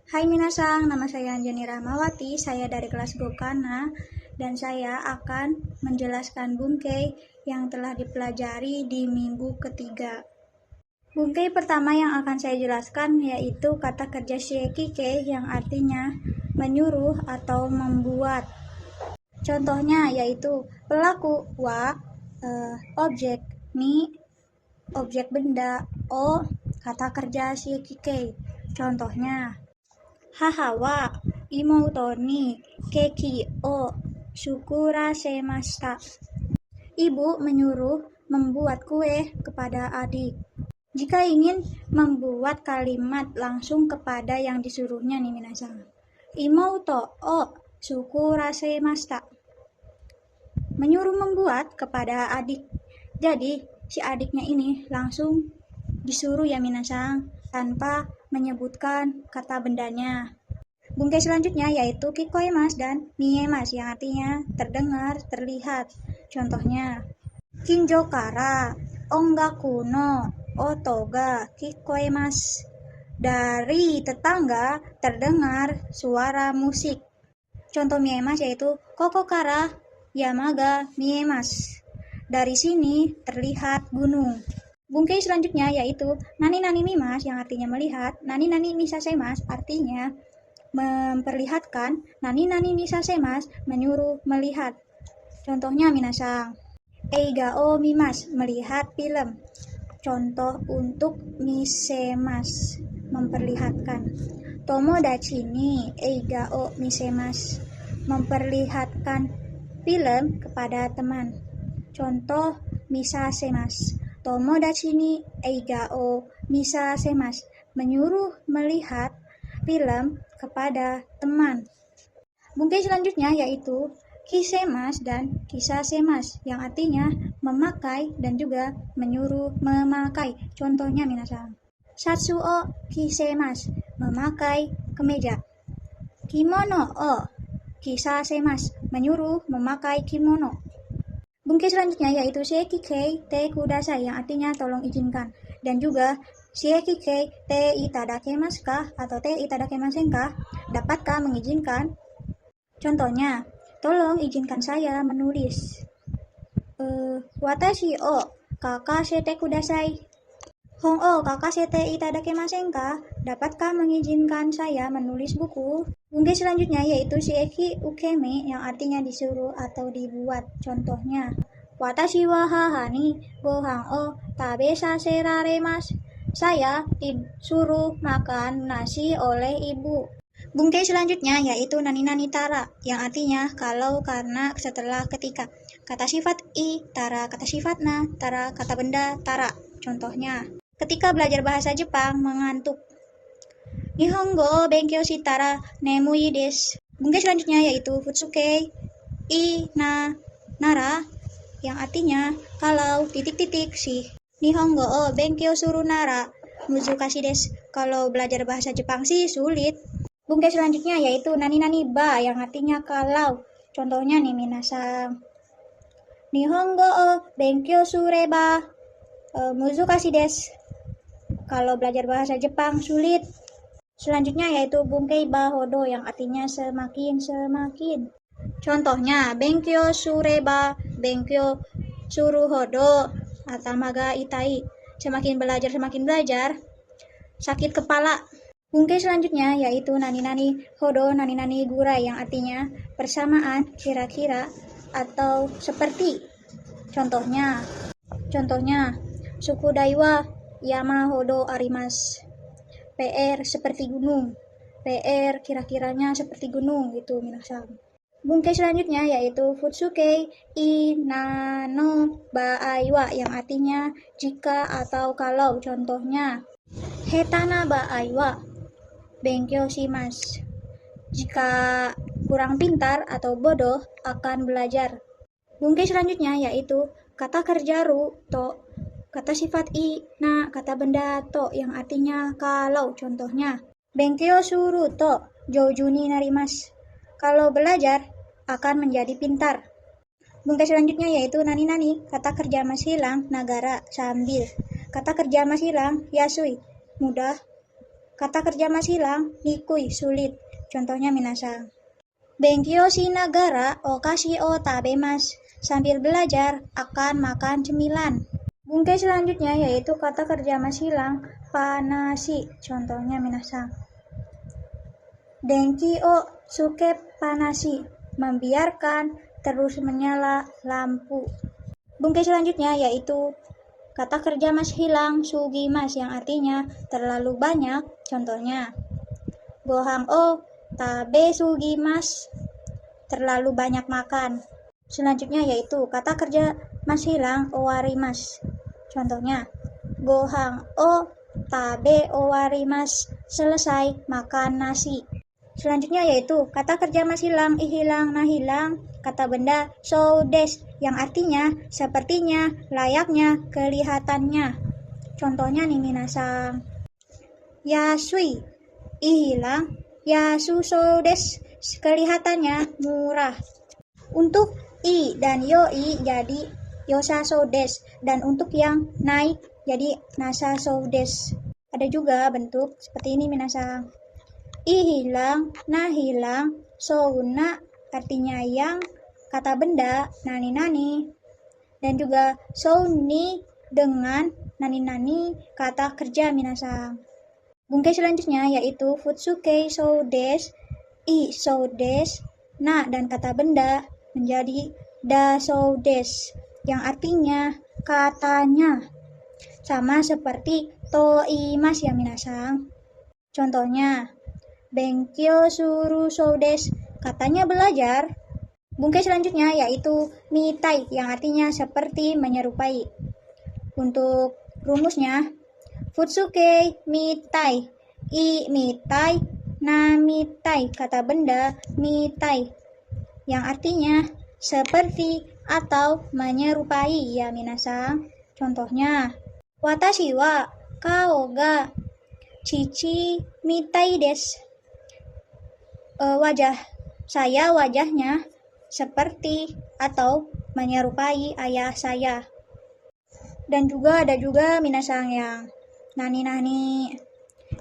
Hai minasang, nama saya Anjani Rahmawati, saya dari kelas Gokana, dan saya akan menjelaskan bungkei yang telah dipelajari di minggu ketiga. Bungkei pertama yang akan saya jelaskan yaitu kata kerja shiekike yang artinya menyuruh atau membuat. Contohnya yaitu pelaku wa, objek ni, objek benda, o, kata kerja shiekike. Contohnya Haha wa imouto ni keki o shukurashimashita. Ibu menyuruh membuat kue kepada adik. Jika ingin membuat kalimat langsung kepada yang disuruhnya nih minasang. Imouto o shukurashimashita. Menyuruh membuat kepada adik. Jadi si adiknya ini langsung disuruh ya minasang tanpa menyebutkan kata bendanya. Bungkei selanjutnya yaitu kikoimas dan miemas yang artinya terdengar, terlihat. Contohnya kinjo kara ongaku no oto ga kikoimasu. Dari tetangga terdengar suara musik. Contoh miemas yaitu koko kara yama ga miemas. Dari sini terlihat gunung. Bungkei selanjutnya yaitu nani-nani mimas yang artinya melihat. Nani-nani misaseimasu artinya memperlihatkan. Nani-nani misaseimasu menyuruh melihat. Contohnya minasang. Eiga o mimas melihat film. Contoh untuk misemas memperlihatkan. Tomodachi ni eiga o misemasu memperlihatkan film kepada teman. Contoh misasemasu. Tomodachi ni eiga o misasemasu menyuruh melihat film kepada teman. Bungkei selanjutnya yaitu kisemas dan kisasemas yang artinya memakai dan juga menyuruh memakai. Contohnya minasang. Satsu o kisemas memakai kemeja. Kimono o kisasemas menyuruh memakai kimono. Bungkei selanjutnya yaitu shiekike te kudasai yang artinya tolong izinkan, dan juga shiekike te itadakemasu ka atau te itadakemasen ka, dapatkah mengizinkan? Contohnya, tolong izinkan saya menulis. Watashi o kakasete kudasai. Hon o kakasete itadakemasen ka, dapatkah mengizinkan saya menulis buku? Bungkei selanjutnya yaitu shieki ukeme yang artinya disuruh atau dibuat. Contohnya, watashi wa haha ni gohan o tabesasararemasu. Saya disuruh makan nasi oleh ibu. Bungkei selanjutnya yaitu nani-nani tara yang artinya kalau, karena, setelah, ketika. Kata sifat i, tara kata sifat na, tara kata benda, tara. Contohnya, ketika belajar bahasa Jepang mengantuk. Nihongo o benkyou shitara nemui desu. Bungkei selanjutnya yaitu futsuke i na nara yang artinya kalau si. Nihongo o benkyou suru nara muzukashi desu. Kalau belajar bahasa Jepang sih sulit. Bungkei selanjutnya yaitu nani-nani ba yang artinya kalau. Contohnya nih minasang. Nihongo o benkyou sureba muzukashi desu. Kalau belajar bahasa Jepang sulit. Selanjutnya yaitu bungkei ba hodo yang artinya semakin. Contohnya benkyou sureba benkyou suru hodo atamaga itai. Semakin belajar sakit kepala. Bungkei selanjutnya yaitu nani-nani hodo nani-nani gurai yang artinya persamaan, kira-kira, atau seperti. Contohnya sukudai wa yama hodo arimasu. PR seperti gunung. PR kira-kiranya seperti gunung gitu minasang. Bungkei selanjutnya yaitu futsuke i nano baai wa yang artinya jika atau kalau. Contohnya hetana baai wa benkyou shimasu. Jika kurang pintar atau bodoh akan belajar. Bungkei selanjutnya yaitu kata kerja ru to, kata sifat i na, kata benda to yang artinya kalau. Contohnya benkyou suru to jouju ni narimasu. Kalau belajar akan menjadi pintar. Bungkei selanjutnya yaitu nani-nani kata kerja mas hilang nagara sambil. Kata kerja mas hilang yasui mudah. kata kerja masih hilang, nikui, sulit. Contohnya minasang. Benkyo shinagara okashi o tabemasu. Sambil belajar akan makan cemilan. Bungkai selanjutnya yaitu kata kerja masih hilang, panasi. Contohnya minasang. Denki o suke panasi. Membiarkan terus menyala lampu. Bungkai selanjutnya yaitu kata kerja masih hilang, sugimas, yang artinya terlalu banyak. Contohnya, gohang o tabe sugimas, terlalu banyak makan. Selanjutnya yaitu kata kerja masih hilang, owarimas. Contohnya, gohang o tabe owarimas, selesai makan nasi. Selanjutnya yaitu kata kerja masih hilang, ihilang, nah hilang, kata benda so des, yang artinya sepertinya, layaknya, kelihatannya. Contohnya nih minasang. Yasui, ihilang, yasu so des, kelihatannya murah. Untuk i dan yoi jadi yosa so des, dan untuk yang naik jadi nasa so des. Ada juga bentuk seperti ini minasang. I hilang, na hilang, souna artinya yang, kata benda nani-nani, dan juga souni dengan nani-nani, kata kerja minasang. Bungkai selanjutnya yaitu futsuke so des, i so des, na dan kata benda menjadi da so des, yang artinya katanya. Sama seperti toimas ya minasang. Contohnya, benkyo suru so des, katanya belajar. Bungkai selanjutnya yaitu mitai, yang artinya seperti, menyerupai. Untuk rumusnya, futsuke mitai, i mitai, na mitai, kata benda mitai, yang artinya seperti atau menyerupai ya minasang. Contohnya, watashi wa kao ga chichi mitai desu. Wajah saya, wajahnya seperti atau menyerupai ayah saya. Dan juga ada juga minasang yang nani-nani,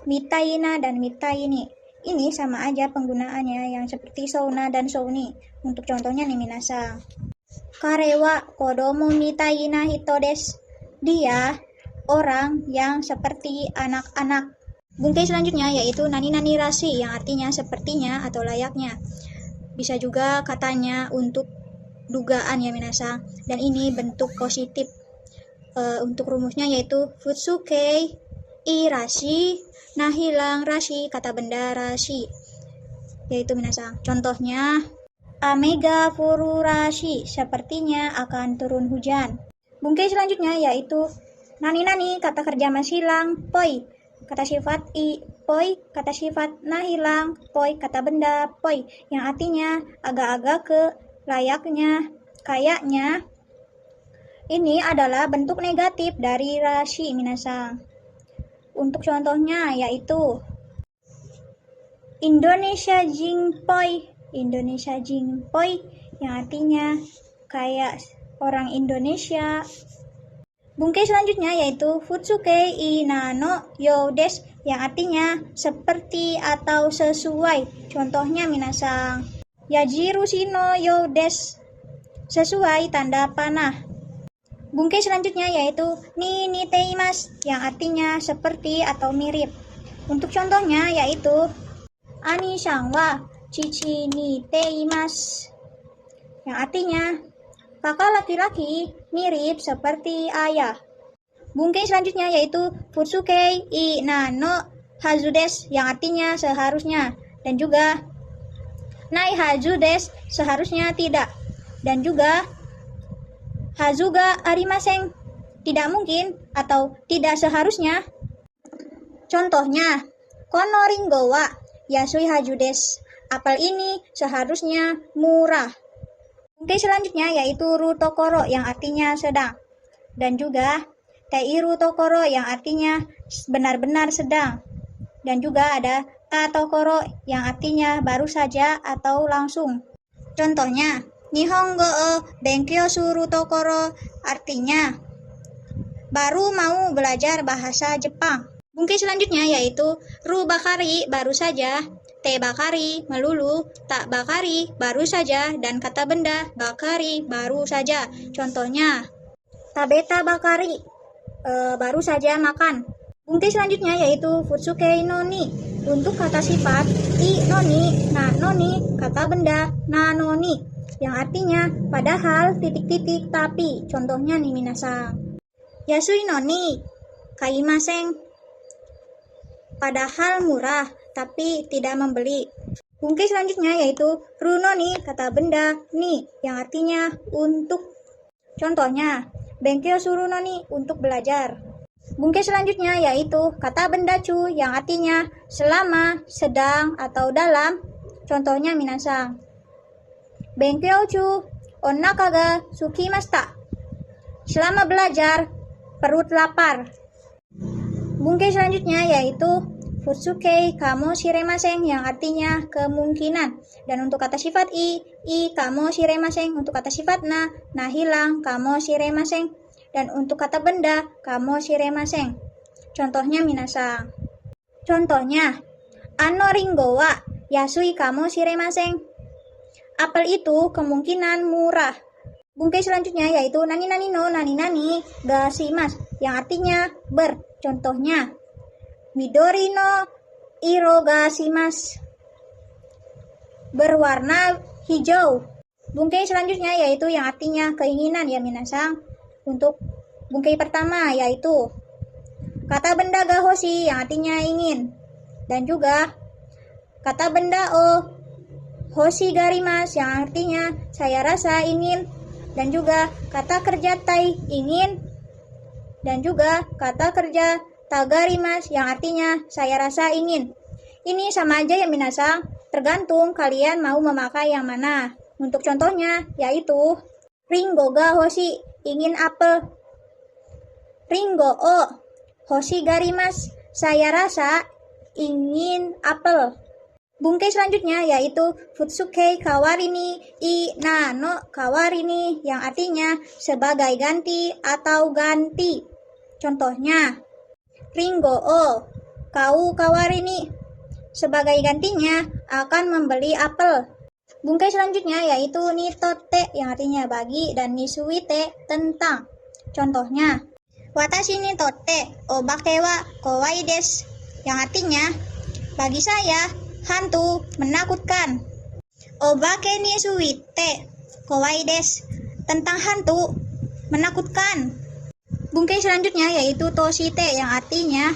mitaina dan mitaini. Ini sama aja penggunaannya, yang seperti souna dan souni. Untuk contohnya nih minasang. Kare wa kodomo mitaina hito desu. Dia orang yang seperti anak-anak. Bungkai selanjutnya yaitu nani-nani rashi, yang artinya sepertinya atau layaknya. Bisa juga katanya untuk dugaan ya minasang. Dan ini bentuk positif. Untuk rumusnya yaitu futsuke i rashi, nah hilang rashi, kata benda rashi, yaitu minasang. Contohnya, amega furu rashi, sepertinya akan turun hujan. Bungkai selanjutnya yaitu nani-nani, kata kerja masih hilang, poi, kata sifat i, poi, kata sifat nah hilang, poi, kata benda poi, yang artinya agak-agak ke, layaknya, kayaknya. Ini adalah bentuk negatif dari rashi minasang. Untuk contohnya yaitu Indonesia jingpoi, Indonesia jingpoi, yang artinya kayak orang Indonesia. Bungkai selanjutnya yaitu futsuke inano yo des, yang artinya seperti atau sesuai. Contohnya minasang, yajiru shino yo des, sesuai tanda panah. Bungkai selanjutnya yaitu ni niteimasu, yang artinya seperti atau mirip. Untuk contohnya yaitu ani-san wa chichi niteimasu, yang artinya kakak laki-laki mirip seperti ayah. Bungkai selanjutnya yaitu futsuke i nano hazu desu, yang artinya seharusnya, dan juga nai hazu desu, seharusnya tidak, dan juga hazuga arimasen, tidak mungkin atau tidak seharusnya. Contohnya, kono ringo wa yasui haju desu, apel ini seharusnya murah. Bungkai selanjutnya yaitu rutokoro, yang artinya sedang, dan juga teiru tokoro, yang artinya benar-benar sedang, dan juga ada tatokoro, yang artinya baru saja atau langsung. Contohnya, Nihongo o benkyo suru tokoro, artinya baru mau belajar bahasa Jepang. Bungkai selanjutnya yaitu ru bakari baru saja, te bakari melulu, tak bakari baru saja, dan kata benda bakari baru saja. Contohnya, tabeta bakari baru saja makan. Bungkai selanjutnya yaitu futsukei noni. Untuk kata sifat i noni, na noni, kata benda na noni, yang artinya padahal titik-titik tapi. Contohnya nih minasang. Yasui noni, kaimaseng. Padahal murah, tapi tidak membeli. Bungkai selanjutnya yaitu runoni, kata benda ni, yang artinya untuk. Contohnya, benkyo suru noni, untuk belajar. Bungkai selanjutnya yaitu kata benda cu, yang artinya selama, sedang, atau dalam. Contohnya minasang. Benkyo cu onnaka ga sukimashita. Selama belajar, perut lapar. Bungkai selanjutnya yaitu futsukei kamo shiremasen, yang artinya kemungkinan. Dan untuk kata sifat i kamo shiremasen. Untuk kata sifat na hilang, kamo shiremasen. Dan untuk kata benda, kamo shiremasen. Contohnya minasang. Contohnya, ano ringo wa yasui kamo shiremasen. Apel itu kemungkinan murah. Bungkai selanjutnya yaitu nani nani no nani nani ga shimasu, yang artinya ber. Contohnya, midori no iro ga shimasu, berwarna hijau. Bungkai selanjutnya yaitu yang artinya keinginan ya minasang. Untuk bungkai pertama yaitu kata benda ga hoshi, yang artinya ingin. Dan juga kata benda o hoshi garimas, yang artinya saya rasa ingin. Dan juga kata kerja tai, ingin. Dan juga kata kerja tagarimas, yang artinya saya rasa ingin. Ini sama aja ya minasang, tergantung kalian mau memakai yang mana. Untuk contohnya yaitu ringo ga hoshi, ingin apel. Ringo o hoshi garimas, saya rasa ingin apel. Bungkai selanjutnya yaitu futsukei kawarini i na no kawarini, yang artinya sebagai ganti atau ganti. Contohnya, ringo o kau kawarini, sebagai gantinya akan membeli apel. Bungkai selanjutnya yaitu nitote, yang artinya bagi, dan nisuite, tentang. Contohnya, watashi nitote obake wa kowai desu, yang artinya bagi saya hantu menakutkan. Obake ni suite kowai desu, tentang hantu menakutkan. Bungkai selanjutnya yaitu toshite, yang artinya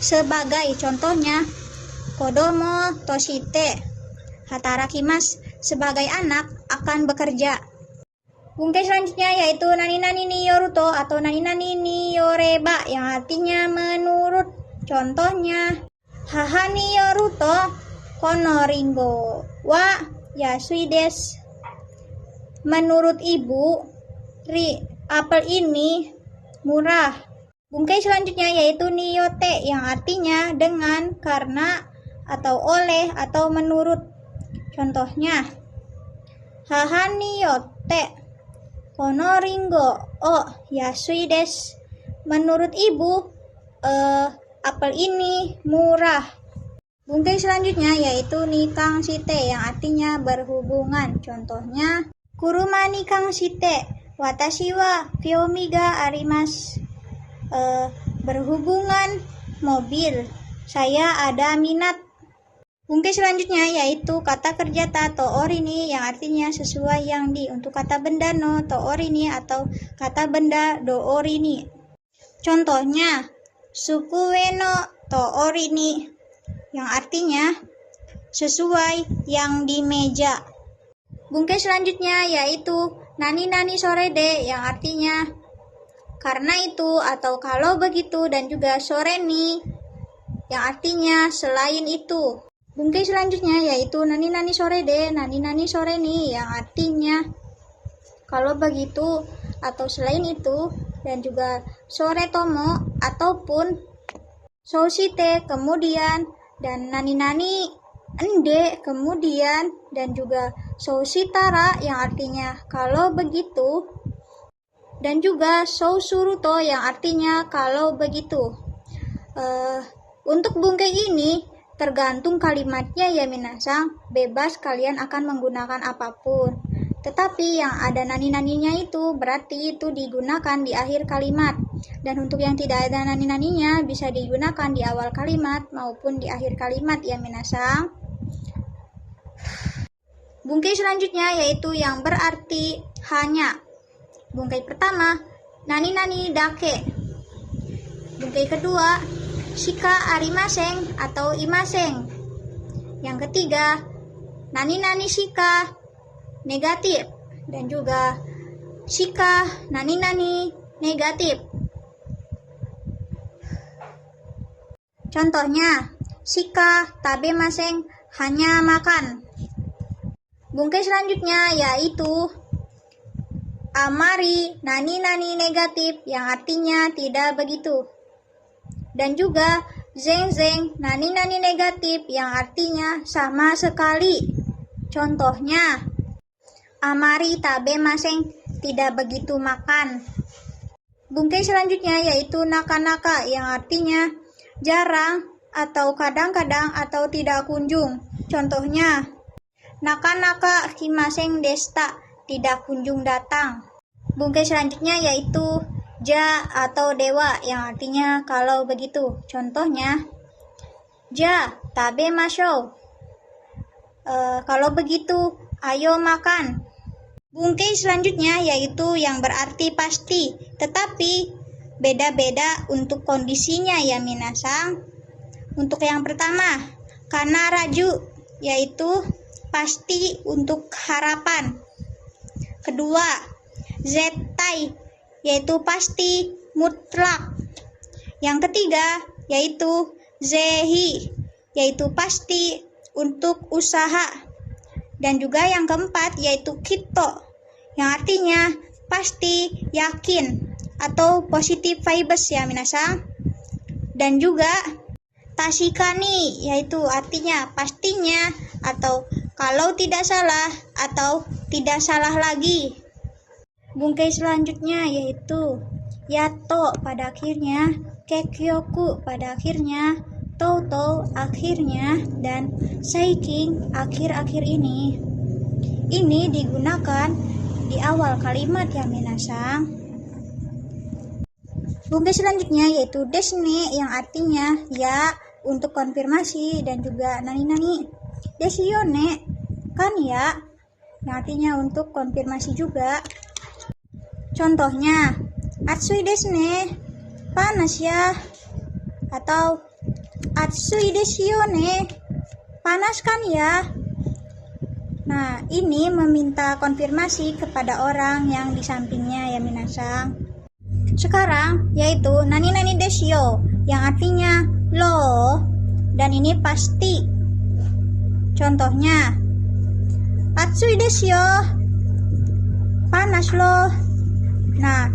sebagai. Contohnya, kodomo toshite hatarakimasu, sebagai anak akan bekerja. Bungkai selanjutnya yaitu nani nani ni yoruto atau nani nani ni yoreba, yang artinya menurut. Contohnya, haha ni yoruto kono ringo wa yasui desu, menurut ibu apel ini murah. Bungkai selanjutnya yaitu niyote, yang artinya dengan, karena, atau oleh, atau menurut. Contohnya, haha niyote kono ringo o yasui desu, menurut ibu apel ini murah. Bungkai selanjutnya yaitu nikang shite, yang artinya berhubungan. Contohnya, kuruma nikang shite watashi wa kyomi ga arimasu, berhubungan mobil, saya ada minat. Bungkai selanjutnya yaitu kata kerja ta toorini, yang artinya sesuai yang di. Untuk kata benda no toorini atau kata benda doorini. Contohnya, sukue no toorini, yang artinya sesuai yang di meja. Bungkai selanjutnya yaitu nani nani sorede, yang artinya karena itu atau kalau begitu, dan juga soreni, yang artinya selain itu. Bungkai selanjutnya yaitu nani nani sorede, nani nani soreni, yang artinya kalau begitu atau selain itu, dan juga sore tomo ataupun soshite kemudian, dan nani nani ende kemudian, dan juga soshitara, yang artinya kalau begitu, dan juga sousuruto, yang artinya kalau begitu. Untuk bungkai ini tergantung kalimatnya ya minasang, bebas kalian akan menggunakan apapun. Tetapi yang ada nani-naninya itu berarti itu digunakan di akhir kalimat. Dan untuk yang tidak ada nani-naninya bisa digunakan di awal kalimat maupun di akhir kalimat ya minasang. Bungkai selanjutnya yaitu yang berarti hanya. Bungkai pertama, nani-nani dake. Bungkai kedua, shika arimaseng atau imaseng. Yang ketiga, nani-nani shika negatif dan juga shika nani-nani negatif. Contohnya, shika tabemasen hanya makan. Bungkai selanjutnya yaitu amari nani-nani negatif yang artinya tidak begitu. Dan juga zeng-zeng nani-nani negatif yang artinya sama sekali. Contohnya, amari tabemasen tidak begitu makan. Bungkai selanjutnya yaitu naka-naka yang artinya jarang atau kadang-kadang atau tidak kunjung. Contohnya, naka-naka kimasen desta tidak kunjung datang. Bungkai selanjutnya yaitu ja atau dewa yang artinya kalau begitu. Contohnya, ja tabemashou. Kalau begitu, ayo makan. Bungkai selanjutnya yaitu yang berarti pasti, tetapi beda-beda untuk kondisinya ya minasang. Untuk yang pertama, kana raju yaitu pasti untuk harapan. Kedua, zettai yaitu pasti mutlak. Yang ketiga yaitu zehi yaitu pasti untuk usaha. Dan juga yang keempat yaitu kito yang artinya pasti, yakin atau positive vibes ya minasang. Dan juga tashikani yaitu artinya pastinya atau kalau tidak salah atau tidak salah lagi. Bungkai selanjutnya yaitu yato pada akhirnya, kekyoku pada akhirnya, toto akhirnya, dan seiking akhir-akhir ini. Ini digunakan di awal kalimat ya minasang. Bungkai selanjutnya yaitu desne yang artinya ya untuk konfirmasi dan juga nani-nani. Desione kan ya yang artinya untuk konfirmasi juga. Contohnya, atsui desne panas ya, atau atsui desu ne panas kan ya. Nah, ini meminta konfirmasi kepada orang yang di sampingnya ya minasang. Sekarang yaitu nani-nani desu yang artinya lo dan ini pasti. Contohnya, atsui desu panas lo. Nah,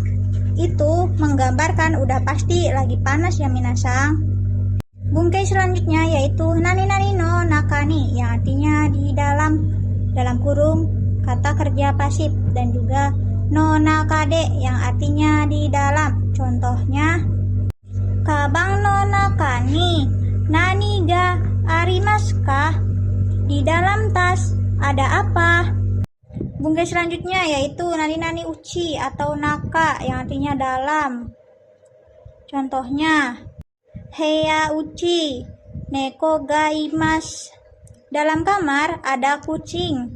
itu menggambarkan udah pasti lagi panas ya minasang. Bungkai selanjutnya yaitu nani-nani no nakani yang artinya di dalam kurung kata kerja pasif, dan juga no nakade yang artinya di dalam. Contohnya, kabang no nakani nani ga arimasu ka? Di dalam tas ada apa? Bungkai selanjutnya yaitu nani-nani uchi atau naka yang artinya dalam. Contohnya, heya uchi neko ga imasu. Dalam kamar ada kucing.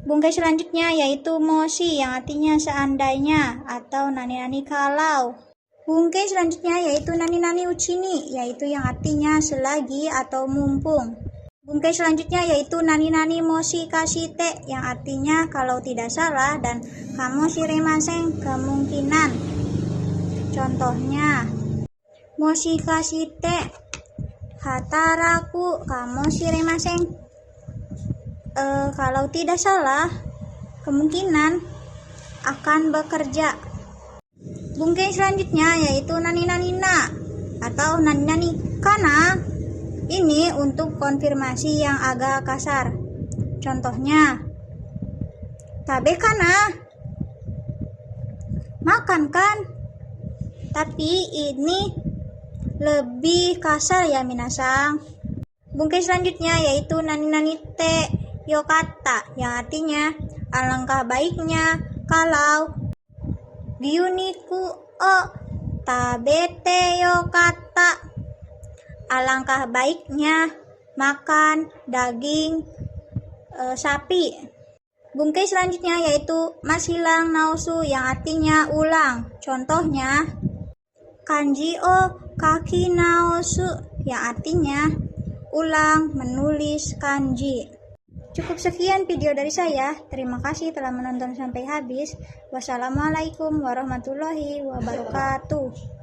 Bungkai selanjutnya yaitu moshi yang artinya seandainya atau nani-nani kalau. Bungkai selanjutnya yaitu nani-nani uchini yaitu yang artinya selagi atau mumpung. Bungkai selanjutnya yaitu nani-nani moshi kashite yang artinya kalau tidak salah dan kamu shiremasen kemungkinan. Contohnya, moshi kashite hataraku kamu shiremasen. Kalau tidak salah kemungkinan akan bekerja. Bungkai selanjutnya yaitu nani-nani na atau nani-nani kana. Ini untuk konfirmasi yang agak kasar. Contohnya, tabe kana? Makan kan? Tapi ini lebih kasar ya minasang. Bungkai selanjutnya yaitu nani-nani te yokata, yang artinya alangkah baiknya kalau gyuniku o tabete yokata, alangkah baiknya makan daging sapi. Bungkai selanjutnya yaitu masilang nausu, yang artinya ulang. Contohnya kanji o kaki naosu, yang artinya ulang menulis kanji. Cukup sekian video dari saya. Terima kasih telah menonton sampai habis. Wassalamualaikum warahmatullahi wabarakatuh.